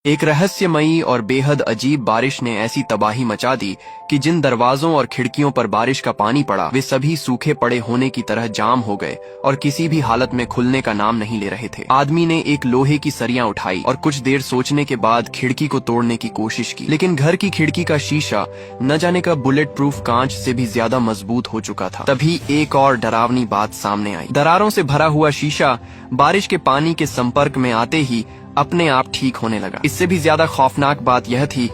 एक रहस्यमयी और बेहद अजीब बारिश ने ऐसी तबाही मचा दी कि जिन दरवाजों और खिड़कियों पर बारिश का पानी पड़ा वे सभी सूखे पड़े होने की तरह जाम हो गए और किसी भी हालत में खुलने का नाम नहीं ले रहे थे। आदमी ने एक लोहे की सरियां उठाई और कुछ देर सोचने के बाद खिड़की को तोड़ने की कोशिश की, लेकिन घर की खिड़की का शीशा न जाने का बुलेट प्रूफ कांच से भी ज्यादा मजबूत हो चुका था। तभी एक और डरावनी बात सामने आई। दरारों से भरा हुआ शीशा बारिश के पानी के संपर्क में आते ही अपने आप ठीक होने लगा। इससे भी ज्यादा खौफनाक बात यह थी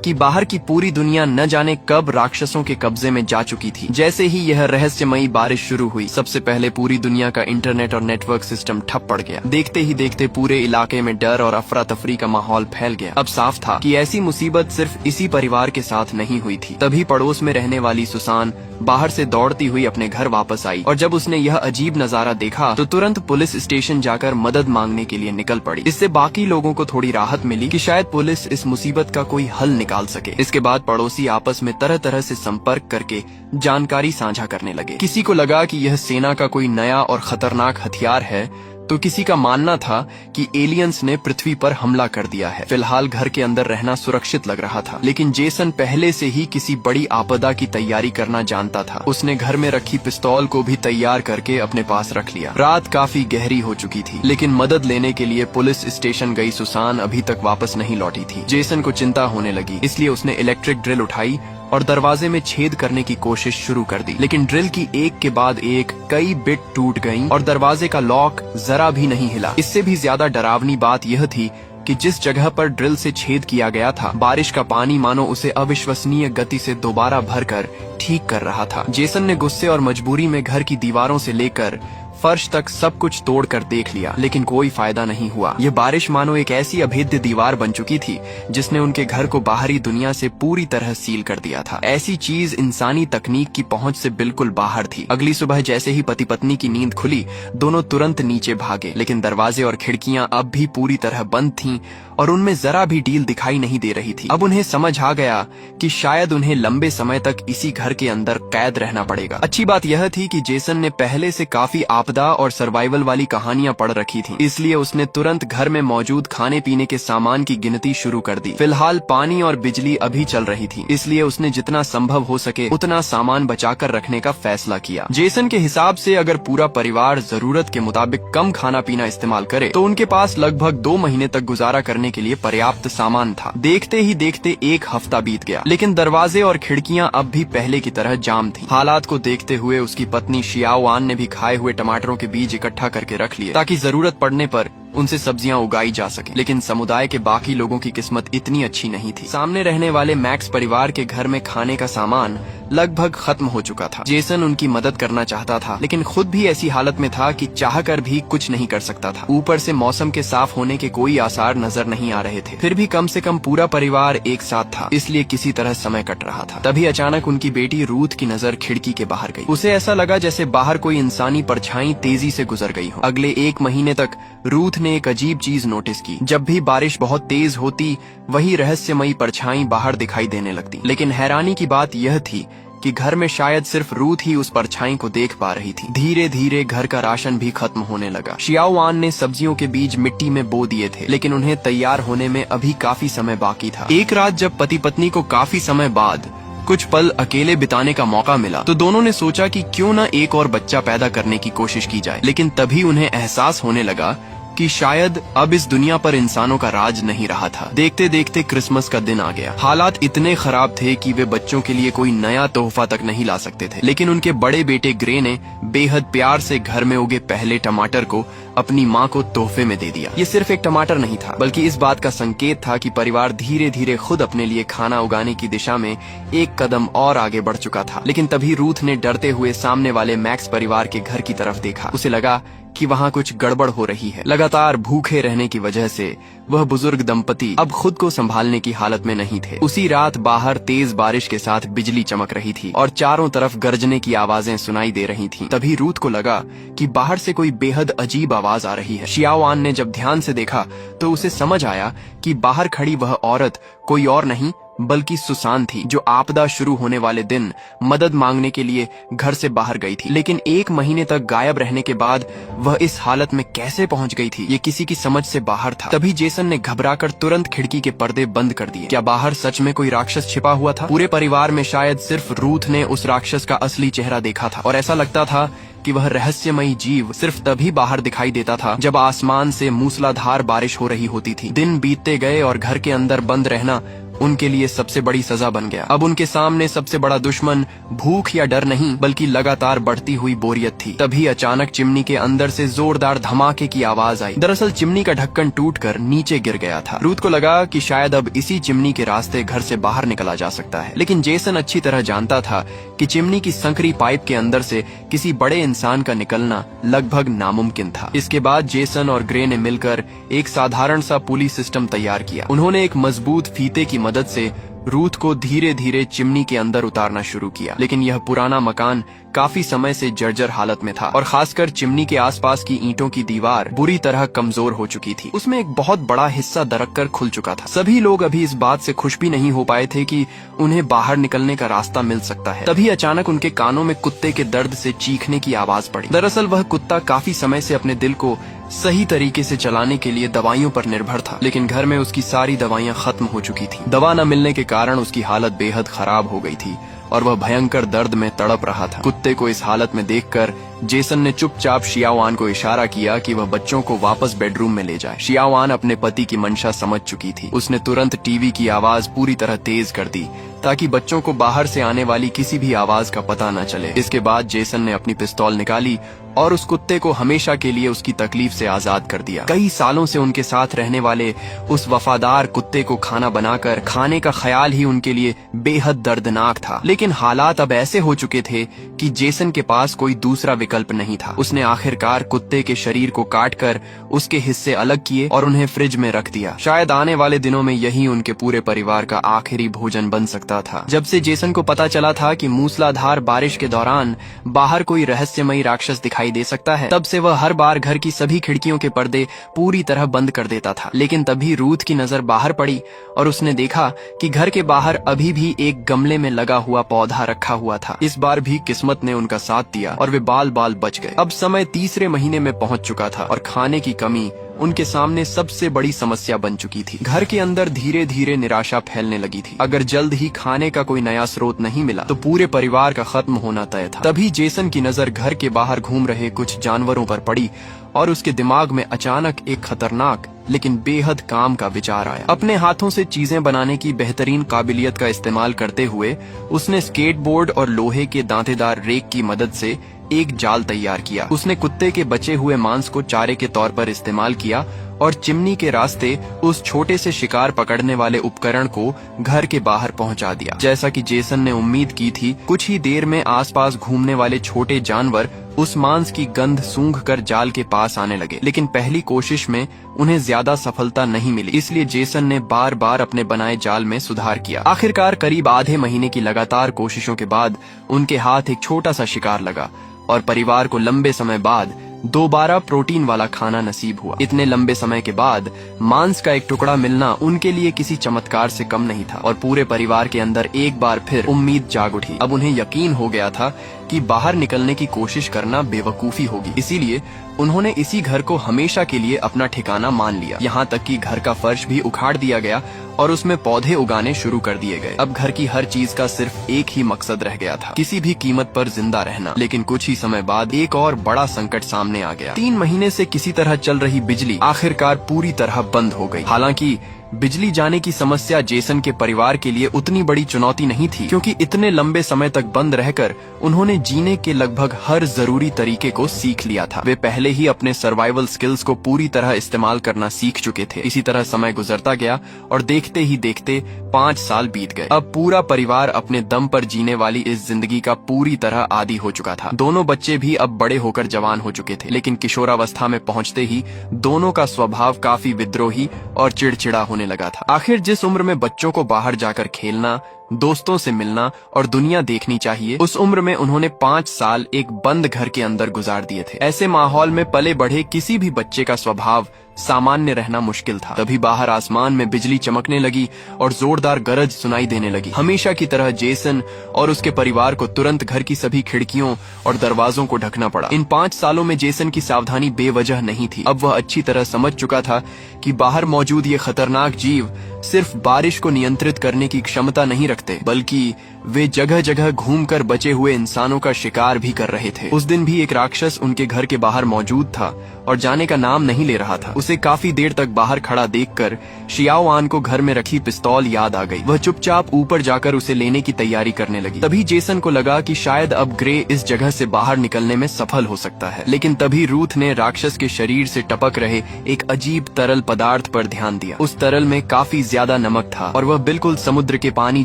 कि बाहर की पूरी दुनिया न जाने कब राक्षसों के कब्जे में जा चुकी थी। जैसे ही यह रहस्यमयी बारिश शुरू हुई, सबसे पहले पूरी दुनिया का इंटरनेट और नेटवर्क सिस्टम ठप पड़ गया। देखते ही देखते पूरे इलाके में डर और अफरा तफरी का माहौल फैल गया। अब साफ था कि ऐसी मुसीबत सिर्फ इसी परिवार के साथ नहीं हुई थी। तभी पड़ोस में रहने वाली सुसान बाहर से दौड़ती हुई अपने घर वापस आई और जब उसने यह अजीब नजारा देखा तो तुरंत पुलिस स्टेशन जाकर मदद मांगने के लिए निकल पड़ी। इससे बाकी लोगों को थोड़ी राहत मिली कि शायद पुलिस इस मुसीबत का कोई हल निकाल सके। इसके बाद पड़ोसी आपस में तरह तरह से संपर्क करके जानकारी साझा करने लगे। किसी को लगा कि यह सेना का कोई नया और खतरनाक हथियार है, तो किसी का मानना था कि एलियंस ने पृथ्वी पर हमला कर दिया है। फिलहाल घर के अंदर रहना सुरक्षित लग रहा था, लेकिन जेसन पहले से ही किसी बड़ी आपदा की तैयारी करना जानता था। उसने घर में रखी पिस्तौल को भी तैयार करके अपने पास रख लिया। रात काफी गहरी हो चुकी थी, लेकिन मदद लेने के लिए पुलिस स्टेशन गई सुसान अभी तक वापस नहीं लौटी थी। जेसन को चिंता होने लगी, इसलिए उसने इलेक्ट्रिक ड्रिल उठाई और दरवाजे में छेद करने की कोशिश शुरू कर दी। लेकिन ड्रिल की एक के बाद एक कई बिट टूट गईं और दरवाजे का लॉक जरा भी नहीं हिला। इससे भी ज्यादा डरावनी बात यह थी कि जिस जगह पर ड्रिल से छेद किया गया था, बारिश का पानी मानो उसे अविश्वसनीय गति से दोबारा भरकर ठीक कर रहा था। जेसन ने गुस्से और मजबूरी में घर की दीवारों से लेकर फर्श तक सब कुछ तोड़कर देख लिया, लेकिन कोई फायदा नहीं हुआ। यह बारिश मानो एक ऐसी अभेद्य दीवार बन चुकी थी जिसने उनके घर को बाहरी दुनिया से पूरी तरह सील कर दिया था। ऐसी चीज इंसानी तकनीक की पहुंच से बिल्कुल बाहर थी। अगली सुबह जैसे ही पति पत्नी की नींद खुली, दोनों तुरंत नीचे भागे, लेकिन दरवाजे और खिड़कियां अब भी पूरी तरह बंद थीं और उनमें जरा भी डील दिखाई नहीं दे रही थी। अब उन्हें समझ आ गया कि शायद उन्हें लंबे समय तक इसी घर के अंदर कैद रहना पड़ेगा। अच्छी बात यह थी कि जेसन ने पहले से काफी आपदा और सर्वाइवल वाली कहानियां पढ़ रखी थीं, इसलिए उसने तुरंत घर में मौजूद खाने पीने के सामान की गिनती शुरू कर दी। फिलहाल पानी और बिजली अभी चल रही थी, इसलिए उसने जितना संभव हो सके उतना सामान बचाकर रखने का फैसला किया। जेसन के हिसाब से अगर पूरा परिवार जरूरत के मुताबिक कम खाना पीना इस्तेमाल करे तो उनके पास लगभग 2 महीने तक गुजारा करने के लिए पर्याप्त सामान था। देखते ही देखते एक हफ्ता बीत गया, लेकिन दरवाजे और खिड़कियां अब भी पहले की तरह जाम थीं। हालात को देखते हुए उसकी पत्नी शियाओआन ने भी खाए हुए टमाटरों के बीज इकट्ठा करके रख लिए ताकि जरूरत पड़ने पर उनसे सब्जियां उगाई जा सके। लेकिन समुदाय के बाकी लोगों की किस्मत इतनी अच्छी नहीं थी। सामने रहने वाले मैक्स परिवार के घर में खाने का सामान लगभग खत्म हो चुका था। जेसन उनकी मदद करना चाहता था, लेकिन खुद भी ऐसी हालत में था कि चाहकर भी कुछ नहीं कर सकता था। ऊपर से मौसम के साफ होने के कोई आसार नजर नहीं आ रहे थे। फिर भी कम से कम पूरा परिवार एक साथ था, इसलिए किसी तरह समय कट रहा था। तभी अचानक उनकी बेटी रूथ की नजर खिड़की के बाहर गई। उसे ऐसा लगा जैसे बाहर कोई इंसानी परछाई तेजी से गुजर गई हो। अगले 1 महीने तक रूथ ने एक अजीब चीज नोटिस की। जब भी बारिश बहुत तेज होती, वही रहस्यमयी परछाई बाहर दिखाई देने लगती। लेकिन हैरानी की बात यह थी कि घर में शायद सिर्फ रूथ ही उस परछाई को देख पा रही थी। धीरे धीरे घर का राशन भी खत्म होने लगा। शियाओआन ने सब्जियों के बीज मिट्टी में बो दिए थे, लेकिन उन्हें तैयार होने में अभी काफी समय बाकी था। एक रात जब पति पत्नी को काफी समय बाद कुछ पल अकेले बिताने का मौका मिला तो दोनों ने सोचा कि क्यों न एक और बच्चा पैदा करने की कोशिश की जाए। लेकिन तभी उन्हें एहसास होने लगा कि शायद अब इस दुनिया पर इंसानों का राज नहीं रहा था। देखते देखते क्रिसमस का दिन आ गया। हालात इतने खराब थे कि वे बच्चों के लिए कोई नया तोहफा तक नहीं ला सकते थे, लेकिन उनके बड़े बेटे ग्रे ने बेहद प्यार से घर में उगे पहले टमाटर को अपनी माँ को तोहफे में दे दिया। ये सिर्फ एक टमाटर नहीं था, बल्कि इस बात का संकेत था कि परिवार धीरे धीरे खुद अपने लिए खाना उगाने की दिशा में एक कदम और आगे बढ़ चुका था। लेकिन तभी रूथ ने डरते हुए सामने वाले मैक्स परिवार के घर की तरफ देखा। उसे लगा कि वहाँ कुछ गड़बड़ हो रही है। लगातार भूखे रहने की वजह से वह बुजुर्ग दंपति अब खुद को संभालने की हालत में नहीं थे। उसी रात बाहर तेज बारिश के साथ बिजली चमक रही थी और चारों तरफ गरजने की आवाजें सुनाई दे रही थीं। तभी रूथ को लगा कि बाहर से कोई बेहद अजीब आवाज आ रही है। शियाओआन ने जब ध्यान से देखा तो उसे समझ आया कि बाहर खड़ी वह औरत कोई और नहीं बल्कि सुसान थी, जो आपदा शुरू होने वाले दिन मदद मांगने के लिए घर से बाहर गई थी। लेकिन 1 महीने तक गायब रहने के बाद वह इस हालत में कैसे पहुंच गई थी, ये किसी की समझ से बाहर था। तभी जेसन ने घबराकर तुरंत खिड़की के पर्दे बंद कर दिए। क्या बाहर सच में कोई राक्षस छिपा हुआ था? पूरे परिवार में शायद सिर्फ रूथ ने उस राक्षस का असली चेहरा देखा था, और ऐसा लगता था कि वह रहस्यमयी जीव सिर्फ तभी बाहर दिखाई देता था जब आसमान से मूसलाधार बारिश हो रही होती थी। दिन बीतते गए और घर के अंदर बंद रहना उनके लिए सबसे बड़ी सजा बन गया। अब उनके सामने सबसे बड़ा दुश्मन भूख या डर नहीं, बल्कि लगातार बढ़ती हुई बोरियत थी। तभी अचानक चिमनी के अंदर से जोरदार धमाके की आवाज आई। दरअसल चिमनी का ढक्कन टूटकर नीचे गिर गया था। रूथ को लगा कि शायद अब इसी चिमनी के रास्ते घर से बाहर निकला जा सकता है, लेकिन जेसन अच्छी तरह जानता था कि चिमनी की संकरी पाइप के अंदर से किसी बड़े इंसान का निकलना लगभग नामुमकिन था। इसके बाद जेसन और ग्रे ने मिलकर एक साधारण सा पुली सिस्टम तैयार किया। उन्होंने एक मजबूत फीते की मदद से रूथ को धीरे धीरे चिमनी के अंदर उतारना शुरू किया। लेकिन यह पुराना मकान काफी समय से जर्जर हालत में था, और खासकर चिमनी के आसपास की ईंटों की दीवार बुरी तरह कमजोर हो चुकी थी। उसमें एक बहुत बड़ा हिस्सा दरक कर खुल चुका था। सभी लोग अभी इस बात से खुश भी नहीं हो पाए थे कि उन्हें बाहर निकलने का रास्ता मिल सकता है। तभी अचानक उनके कानों में कुत्ते के दर्द से चीखने की आवाज पड़ी। दरअसल वह कुत्ता काफी समय से अपने दिल को सही तरीके से चलाने के लिए दवाइयों पर निर्भर था, लेकिन घर में उसकी सारी दवाइयां खत्म हो चुकी थीं। दवा न मिलने के कारण उसकी हालत बेहद खराब हो गई थी और वह भयंकर दर्द में तड़प रहा था। कुत्ते को इस हालत में देखकर जेसन ने चुपचाप शियावान को इशारा किया कि वह बच्चों को वापस बेडरूम में ले जाए। शियावान अपने पति की मंशा समझ चुकी थी। उसने तुरंत टीवी की आवाज पूरी तरह तेज कर दी ताकि बच्चों को बाहर से आने वाली किसी भी आवाज का पता न चले। इसके बाद जेसन ने अपनी पिस्तौल निकाली और उस कुत्ते को हमेशा के लिए उसकी तकलीफ से आजाद कर दिया। कई सालों से उनके साथ रहने वाले उस वफादार कुत्ते को खाना बनाकर खाने का ख्याल ही उनके लिए बेहद दर्दनाक था। लेकिन हालात अब ऐसे हो चुके थे कि जेसन के पास कोई दूसरा विकल्प नहीं था। उसने आखिरकार कुत्ते के शरीर को काटकर उसके हिस्से अलग किए और उन्हें फ्रिज में रख दिया। शायद आने वाले दिनों में यही उनके पूरे परिवार का आखिरी भोजन बन सकता था। जब से जेसन को पता चला था कि मूसलाधार बारिश के दौरान बाहर कोई रहस्यमयी राक्षस दिखाई दे सकता है, तब से वह हर बार घर की सभी खिड़कियों के पर्दे पूरी तरह बंद कर देता था। लेकिन तभी रूथ की नजर बाहर पड़ी और उसने देखा कि घर के बाहर अभी भी एक गमले में लगा हुआ पौधा रखा हुआ था। इस बार भी किस्मत ने उनका साथ दिया और वे बाल बाल बच गए। अब समय तीसरे महीने में पहुंच चुका था और खाने की कमी उनके सामने सबसे बड़ी समस्या बन चुकी थी। घर के अंदर धीरे धीरे निराशा फैलने लगी थी। अगर जल्द ही खाने का कोई नया स्रोत नहीं मिला तो पूरे परिवार का खत्म होना तय था। तभी जेसन की नजर घर के बाहर घूम रहे कुछ जानवरों पर पड़ी और उसके दिमाग में अचानक एक खतरनाक लेकिन बेहद काम का विचार आया। अपने हाथों से चीजें बनाने की बेहतरीन काबिलियत का इस्तेमाल करते हुए उसने स्केटबोर्ड और लोहे के दांतेदार रेक की मदद से एक जाल तैयार किया। उसने कुत्ते के बचे हुए मांस को चारे के तौर पर इस्तेमाल किया और चिमनी के रास्ते उस छोटे से शिकार पकड़ने वाले उपकरण को घर के बाहर पहुंचा दिया। जैसा कि जेसन ने उम्मीद की थी, कुछ ही देर में आसपास घूमने वाले छोटे जानवर उस मांस की गंध सूंघकर जाल के पास आने लगे। लेकिन पहली कोशिश में उन्हें ज्यादा सफलता नहीं मिली, इसलिए जेसन ने बार बार अपने बनाए जाल में सुधार किया। आखिरकार करीब आधे महीने की लगातार कोशिशों के बाद उनके हाथ एक छोटा सा शिकार लगा और परिवार को लंबे समय बाद दोबारा प्रोटीन वाला खाना नसीब हुआ। इतने लंबे समय के बाद मांस का एक टुकड़ा मिलना उनके लिए किसी चमत्कार से कम नहीं था और पूरे परिवार के अंदर एक बार फिर उम्मीद जाग उठी। अब उन्हें यकीन हो गया था कि बाहर निकलने की कोशिश करना बेवकूफी होगी, इसीलिए उन्होंने इसी घर को हमेशा के लिए अपना ठिकाना मान लिया। यहाँ तक कि घर का फर्श भी उखाड़ दिया गया और उसमें पौधे उगाने शुरू कर दिए गए। अब घर की हर चीज का सिर्फ एक ही मकसद रह गया था, किसी भी कीमत पर जिंदा रहना। लेकिन कुछ ही समय बाद एक और बड़ा संकट सामने आ गया। 3 महीने से किसी तरह चल रही बिजली आखिरकार पूरी तरह बंद हो गई। हालांकि बिजली जाने की समस्या जेसन के परिवार के लिए उतनी बड़ी चुनौती नहीं थी, क्योंकि इतने लंबे समय तक बंद रहकर उन्होंने जीने के लगभग हर जरूरी तरीके को सीख लिया था। वे पहले ही अपने सर्वाइवल स्किल्स को पूरी तरह इस्तेमाल करना सीख चुके थे। इसी तरह समय गुजरता गया और देखते ही देखते 5 साल बीत गए। अब पूरा परिवार अपने दम पर जीने वाली इस जिंदगी का पूरी तरह आदी हो चुका था। दोनों बच्चे भी अब बड़े होकर जवान हो चुके थे, लेकिन किशोरावस्था में पहुंचते ही दोनों का स्वभाव काफी विद्रोही और चिड़चिड़ा होने लगा था। आखिर जिस उम्र में बच्चों को बाहर जाकर खेलना, दोस्तों से मिलना और दुनिया देखनी चाहिए, उस उम्र में उन्होंने 5 साल एक बंद घर के अंदर गुजार दिए थे। ऐसे माहौल में पले बढ़े किसी भी बच्चे का स्वभाव सामान्य रहना मुश्किल था। तभी बाहर आसमान में बिजली चमकने लगी और जोरदार गरज सुनाई देने लगी। हमेशा की तरह जेसन और उसके परिवार को तुरंत घर की सभी खिड़कियों और दरवाजों को ढकना पड़ा। इन 5 सालों में जेसन की सावधानी बेवजह नहीं थी। अब वह अच्छी तरह समझ चुका था कि बाहर मौजूद ये खतरनाक जीव सिर्फ बारिश को नियंत्रित करने की क्षमता नहीं रखते, बल्कि वे जगह जगह घूमकर बचे हुए इंसानों का शिकार भी कर रहे थे। उस दिन भी एक राक्षस उनके घर के बाहर मौजूद था और जाने का नाम नहीं ले रहा था। उसे काफी देर तक बाहर खड़ा देखकर शियाओ आन को घर में रखी पिस्तौल याद आ गई। वह चुपचाप ऊपर जाकर उसे लेने की तैयारी करने लगी। तभी जेसन को लगा कि शायद अब ग्रे इस जगह से बाहर निकलने में सफल हो सकता है। लेकिन तभी रूथ ने राक्षस के शरीर से टपक रहे एक अजीब तरल पदार्थ पर ध्यान दिया। उस तरल में काफी ज्यादा नमक था और वह बिल्कुल समुद्र के पानी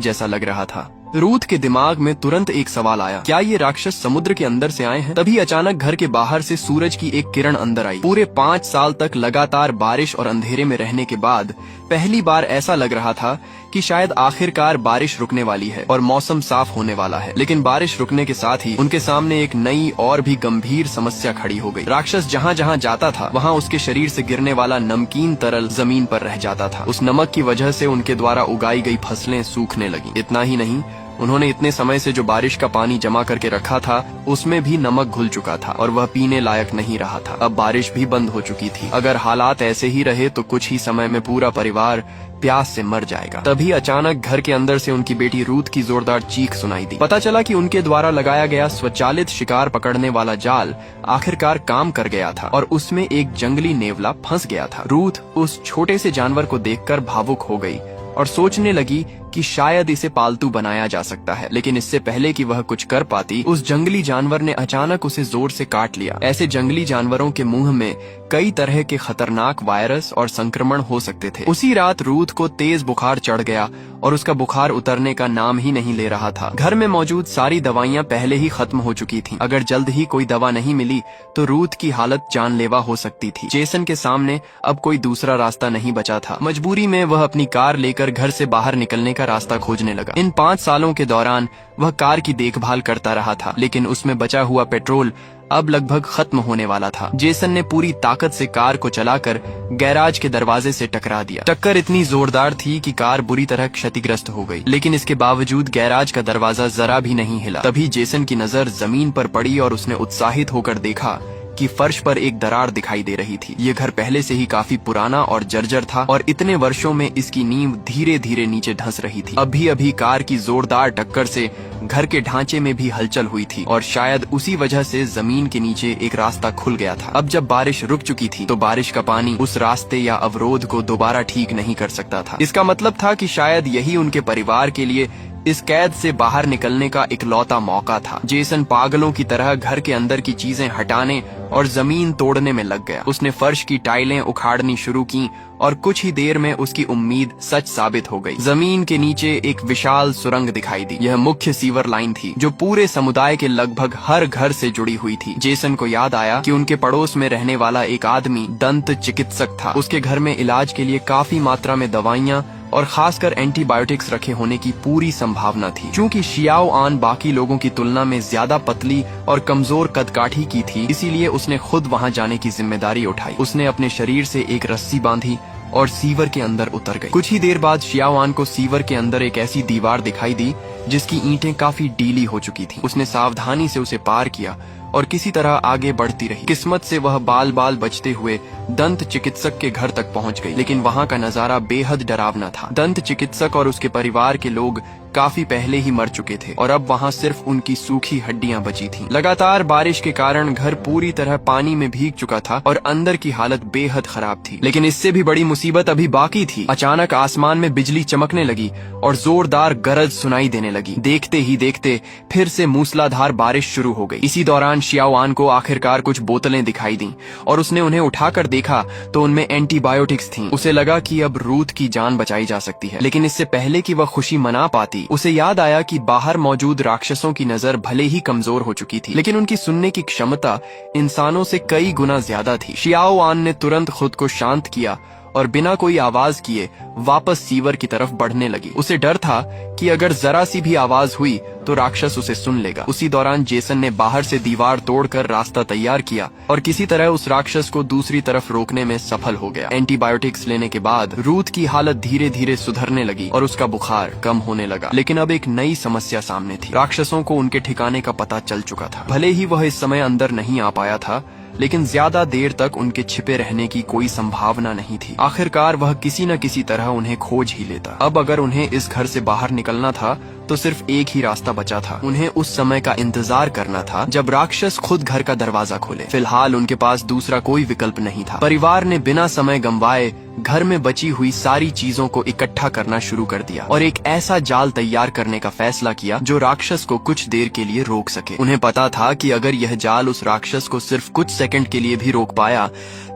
जैसा लग रहा था। रूथ के दिमाग में तुरंत एक सवाल आया, क्या ये राक्षस समुद्र के अंदर से आए हैं? तभी अचानक घर के बाहर से सूरज की एक किरण अंदर आई। पूरे 5 साल तक लगातार बारिश और अंधेरे में रहने के बाद पहली बार ऐसा लग रहा था कि शायद आखिरकार बारिश रुकने वाली है और मौसम साफ होने वाला है। लेकिन बारिश रुकने के साथ ही उनके सामने एक नई और भी गंभीर समस्या खड़ी हो गई। राक्षस जहाँ जहाँ जाता था वहाँ उसके शरीर से गिरने वाला नमकीन तरल जमीन पर रह जाता था। उस नमक की वजह से उनके द्वारा उगाई गई फसलें सूखने लगी। इतना ही नहीं, उन्होंने इतने समय से जो बारिश का पानी जमा करके रखा था उसमें भी नमक घुल चुका था और वह पीने लायक नहीं रहा था। अब बारिश भी बंद हो चुकी थी। अगर हालात ऐसे ही रहे तो कुछ ही समय में पूरा परिवार प्यास से मर जाएगा। तभी अचानक घर के अंदर से उनकी बेटी रूथ की जोरदार चीख सुनाई दी। पता चला कि उनके द्वारा लगाया गया स्वचालित शिकार पकड़ने वाला जाल आखिरकार काम कर गया था और उसमें एक जंगली नेवला फंस गया था। रूथ उस छोटे से जानवर को देखकर भावुक हो गई और सोचने लगी कि शायद इसे पालतू बनाया जा सकता है। लेकिन इससे पहले कि वह कुछ कर पाती, उस जंगली जानवर ने अचानक उसे जोर से काट लिया। ऐसे जंगली जानवरों के मुंह में कई तरह के खतरनाक वायरस और संक्रमण हो सकते थे। उसी रात रूथ को तेज बुखार चढ़ गया और उसका बुखार उतरने का नाम ही नहीं ले रहा था। घर में मौजूद सारी दवाइयां पहले ही खत्म हो चुकी थीं। अगर जल्द ही कोई दवा नहीं मिली तो रूथ की हालत जानलेवा हो सकती थी। जेसन के सामने अब कोई दूसरा रास्ता नहीं बचा था। मजबूरी में वह अपनी कार लेकर घर से बाहर निकलने का रास्ता खोजने लगा। इन 5 सालों के दौरान वह कार की देखभाल करता रहा था, लेकिन उसमें बचा हुआ पेट्रोल अब लगभग खत्म होने वाला था। जेसन ने पूरी ताकत से कार को चलाकर गैराज के दरवाजे से टकरा दिया। टक्कर इतनी जोरदार थी कि कार बुरी तरह क्षतिग्रस्त हो गई, लेकिन इसके बावजूद गैराज का दरवाजा जरा भी नहीं हिला। तभी जेसन की नजर जमीन पर पड़ी और उसने उत्साहित होकर देखा कि फर्श पर एक दरार दिखाई दे रही थी। ये घर पहले से ही काफी पुराना और जर्जर था और इतने वर्षों में इसकी नींव धीरे धीरे नीचे धंस रही थी। अभी अभी कार की जोरदार टक्कर से घर के ढांचे में भी हलचल हुई थी और शायद उसी वजह से जमीन के नीचे एक रास्ता खुल गया था। अब जब बारिश रुक चुकी थी तो बारिश का पानी उस रास्ते या अवरोध को दोबारा ठीक नहीं कर सकता था। इसका मतलब था कि शायद यही उनके परिवार के लिए इस कैद से बाहर निकलने का इकलौता मौका था। जेसन पागलों की तरह घर के अंदर की चीजें हटाने और जमीन तोड़ने में लग गया। उसने फर्श की टाइलें उखाड़नी शुरू की और कुछ ही देर में उसकी उम्मीद सच साबित हो गई। जमीन के नीचे एक विशाल सुरंग दिखाई दी। यह मुख्य सीवर लाइन थी जो पूरे समुदाय के लगभग हर घर से जुड़ी हुई थी। जेसन को याद आया कि उनके पड़ोस में रहने वाला एक आदमी दंत चिकित्सक था। उसके घर में इलाज के लिए काफी मात्रा में दवाइयाँ और खासकर एंटीबायोटिक्स रखे होने की पूरी संभावना थी। क्योंकि शियाओ आन बाकी लोगों की तुलना में ज्यादा पतली और कमजोर कदकाठी की थी, इसीलिए उसने खुद वहां जाने की जिम्मेदारी उठाई। उसने अपने शरीर से एक रस्सी बांधी और सीवर के अंदर उतर गई। कुछ ही देर बाद शियाओ आन को सीवर के अंदर एक ऐसी दीवार दिखाई दी जिसकी ईंटें काफी ढीली हो चुकी थीं। उसने सावधानी से उसे पार किया और किसी तरह आगे बढ़ती रही। किस्मत से वह बाल बाल बचते हुए दंत चिकित्सक के घर तक पहुंच गई, लेकिन वहां का नजारा बेहद डरावना था। दंत चिकित्सक और उसके परिवार के लोग काफी पहले ही मर चुके थे और अब वहां सिर्फ उनकी सूखी हड्डियां बची थीं। लगातार बारिश के कारण घर पूरी तरह पानी में भीग चुका था और अंदर की हालत बेहद खराब थी। लेकिन इससे भी बड़ी मुसीबत अभी बाकी थी। अचानक आसमान में बिजली चमकने लगी और जोरदार गरज सुनाई देने लगी। देखते ही देखते फिर से मूसलाधार बारिश शुरू हो गई। इसी दौरान शियाओ आन को आखिरकार कुछ बोतलें दिखाई दी और उसने उन्हें उठाकर देखा तो उनमें एंटीबायोटिक्स थीं। उसे लगा कि अब रूथ की जान बचाई जा सकती है। लेकिन इससे पहले कि वह खुशी मना पाती, उसे याद आया कि बाहर मौजूद राक्षसों की नजर भले ही कमजोर हो चुकी थी, लेकिन उनकी सुनने की क्षमता इंसानों से कई गुना ज्यादा थी। शियाओ आन ने तुरंत खुद को शांत किया और बिना कोई आवाज किए वापस सीवर की तरफ बढ़ने लगी। उसे डर था कि अगर जरा सी भी आवाज हुई तो राक्षस उसे सुन लेगा। उसी दौरान जेसन ने बाहर से दीवार तोड़कर रास्ता तैयार किया और किसी तरह उस राक्षस को दूसरी तरफ रोकने में सफल हो गया। एंटीबायोटिक्स लेने के बाद रूथ की हालत धीरे धीरे सुधरने लगी और उसका बुखार कम होने लगा। लेकिन अब एक नई समस्या सामने थी। राक्षसों को उनके ठिकाने का पता चल चुका था। भले ही वह इस समय अंदर नहीं आ पाया था, लेकिन ज्यादा देर तक उनके छिपे रहने की कोई संभावना नहीं थी। आखिरकार वह किसी न किसी तरह उन्हें खोज ही लेता। अब अगर उन्हें इस घर से बाहर निकलना था तो सिर्फ एक ही रास्ता बचा था। उन्हें उस समय का इंतजार करना था जब राक्षस खुद घर का दरवाजा खोले। फिलहाल उनके पास दूसरा कोई विकल्प नहीं था। परिवार ने बिना समय गंवाए घर में बची हुई सारी चीजों को इकट्ठा करना शुरू कर दिया और एक ऐसा जाल तैयार करने का फैसला किया जो राक्षस को कुछ देर के लिए रोक सके। उन्हें पता था कि अगर यह जाल उस राक्षस को सिर्फ कुछ सेकंड के लिए भी रोक पाया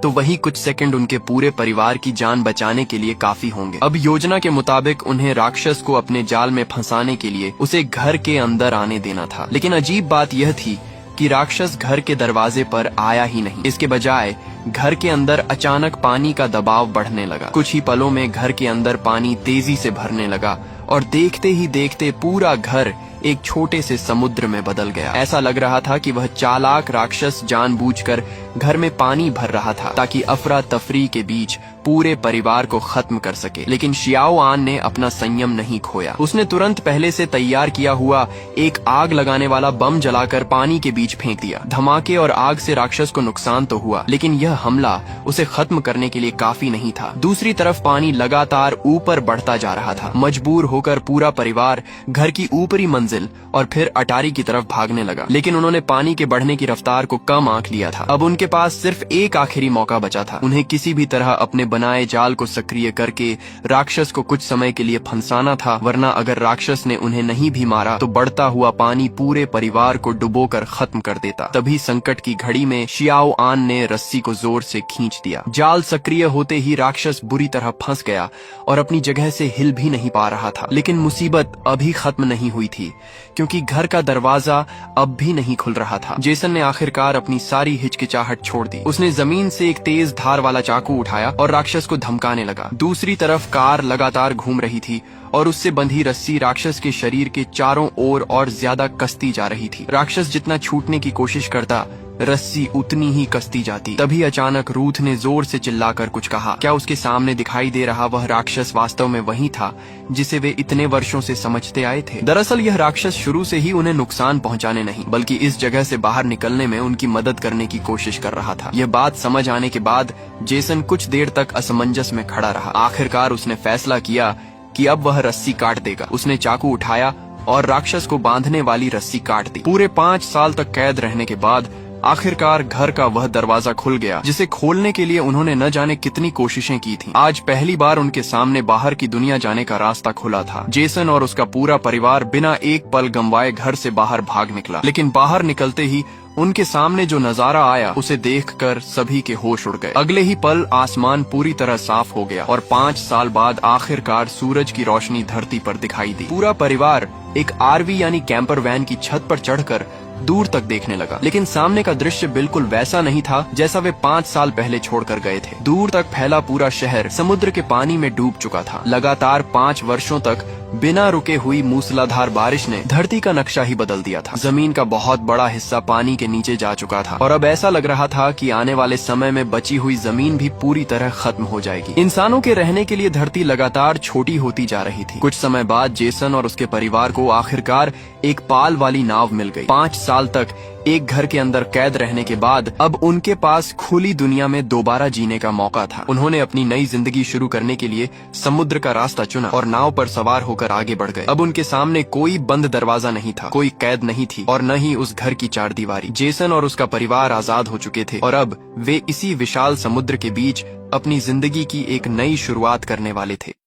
तो वही कुछ सेकंड उनके पूरे परिवार की जान बचाने के लिए काफी होंगे। अब योजना के मुताबिक उन्हें राक्षस को अपने जाल में फंसाने के लिए उसे घर के अंदर आने देना था। लेकिन अजीब बात यह थी कि राक्षस घर के दरवाजे पर आया ही नहीं। इसके बजाय घर के अंदर अचानक पानी का दबाव बढ़ने लगा। कुछ ही पलों में घर के अंदर पानी तेजी से भरने लगा और देखते ही देखते पूरा घर एक छोटे से समुद्र में बदल गया। ऐसा लग रहा था कि वह चालाक राक्षस जानबूझकर घर में पानी भर रहा था ताकि अफरा तफरी के बीच पूरे परिवार को खत्म कर सके। लेकिन शियाओ आन ने अपना संयम नहीं खोया। उसने तुरंत पहले से तैयार किया हुआ एक आग लगाने वाला बम जलाकर पानी के बीच फेंक दिया। धमाके और आग से राक्षस को नुकसान तो हुआ, लेकिन यह हमला उसे खत्म करने के लिए काफी नहीं था। दूसरी तरफ पानी लगातार ऊपर बढ़ता जा रहा था। मजबूर होकर पूरा परिवार घर की ऊपरी मंजिल और फिर अटारी की तरफ भागने लगा। लेकिन उन्होंने पानी के बढ़ने की रफ्तार को कम आंक लिया था। अब उनके पास सिर्फ एक आखिरी मौका बचा था। उन्हें किसी भी तरह अपने बनाए जाल को सक्रिय करके राक्षस को कुछ समय के लिए फंसाना था, वरना अगर राक्षस ने उन्हें नहीं भी मारा तो बढ़ता हुआ पानी पूरे परिवार को डुबोकर खत्म कर देता। तभी संकट की घड़ी में शियाओ आन ने रस्सी को जोर से खींच दिया। जाल सक्रिय होते ही राक्षस बुरी तरह फंस गया और अपनी जगह से हिल भी नहीं पा रहा था। लेकिन मुसीबत अभी खत्म नहीं हुई थी, क्योंकि घर का दरवाजा अब भी नहीं खुल रहा था। जेसन ने आखिरकार अपनी सारी हिचकिचाहट छोड़ दी। उसने जमीन से एक तेज धार वाला चाकू उठाया और राक्षस को धमकाने लगा। दूसरी तरफ कार लगातार घूम रही थी और उससे बंधी रस्सी राक्षस के शरीर के चारों ओर और ज्यादा कसती जा रही थी। राक्षस जितना छूटने की कोशिश करता, रस्सी उतनी ही कसती जाती। तभी अचानक रूथ ने जोर से चिल्लाकर कुछ कहा। क्या उसके सामने दिखाई दे रहा वह राक्षस वास्तव में वही था जिसे वे इतने वर्षों से समझते आए थे? दरअसल यह राक्षस शुरू से ही उन्हें नुकसान पहुंचाने नहीं, बल्कि इस जगह से बाहर निकलने में उनकी मदद करने की कोशिश कर रहा था। यह बात समझ आने के बाद जेसन कुछ देर तक असमंजस में खड़ा रहा। आखिरकार उसने फैसला किया कि अब वह रस्सी काट देगा। उसने चाकू उठाया और राक्षस को बांधने वाली रस्सी काट दी। पूरे 5 साल तक कैद रहने के बाद आखिरकार घर का वह दरवाजा खुल गया जिसे खोलने के लिए उन्होंने न जाने कितनी कोशिशें की थीं। आज पहली बार उनके सामने बाहर की दुनिया जाने का रास्ता खुला था। जेसन और उसका पूरा परिवार बिना एक पल गंवाए घर से बाहर भाग निकला। लेकिन बाहर निकलते ही उनके सामने जो नजारा आया उसे देखकर सभी के होश उड़ गए। अगले ही पल आसमान पूरी तरह साफ हो गया और 5 साल बाद आखिरकार सूरज की रोशनी धरती पर दिखाई दी। पूरा परिवार एक आरवी यानी कैंपर वैन की छत पर चढ़कर दूर तक देखने लगा। लेकिन सामने का दृश्य बिल्कुल वैसा नहीं था जैसा वे 5 साल पहले छोड़कर गए थे। दूर तक फैला पूरा शहर समुद्र के पानी में डूब चुका था। लगातार 5 वर्षों तक बिना रुके हुई मूसलाधार बारिश ने धरती का नक्शा ही बदल दिया था। जमीन का बहुत बड़ा हिस्सा पानी के नीचे जा चुका था और अब ऐसा लग रहा था कि आने वाले समय में बची हुई जमीन भी पूरी तरह खत्म हो जाएगी। इंसानों के रहने के लिए धरती लगातार छोटी होती जा रही थी। कुछ समय बाद जेसन और उसके परिवार को आखिरकार एक पाल वाली नाव मिल गई। 5 साल तक एक घर के अंदर कैद रहने के बाद अब उनके पास खुली दुनिया में दोबारा जीने का मौका था। उन्होंने अपनी नई जिंदगी शुरू करने के लिए समुद्र का रास्ता चुना और नाव पर सवार होकर आगे बढ़ गए। अब उनके सामने कोई बंद दरवाजा नहीं था, कोई कैद नहीं थी और न ही उस घर की चारदीवारी। जेसन और उसका परिवार आजाद हो चुके थे और अब वे इसी विशाल समुद्र के बीच अपनी जिंदगी की एक नई शुरुआत करने वाले थे।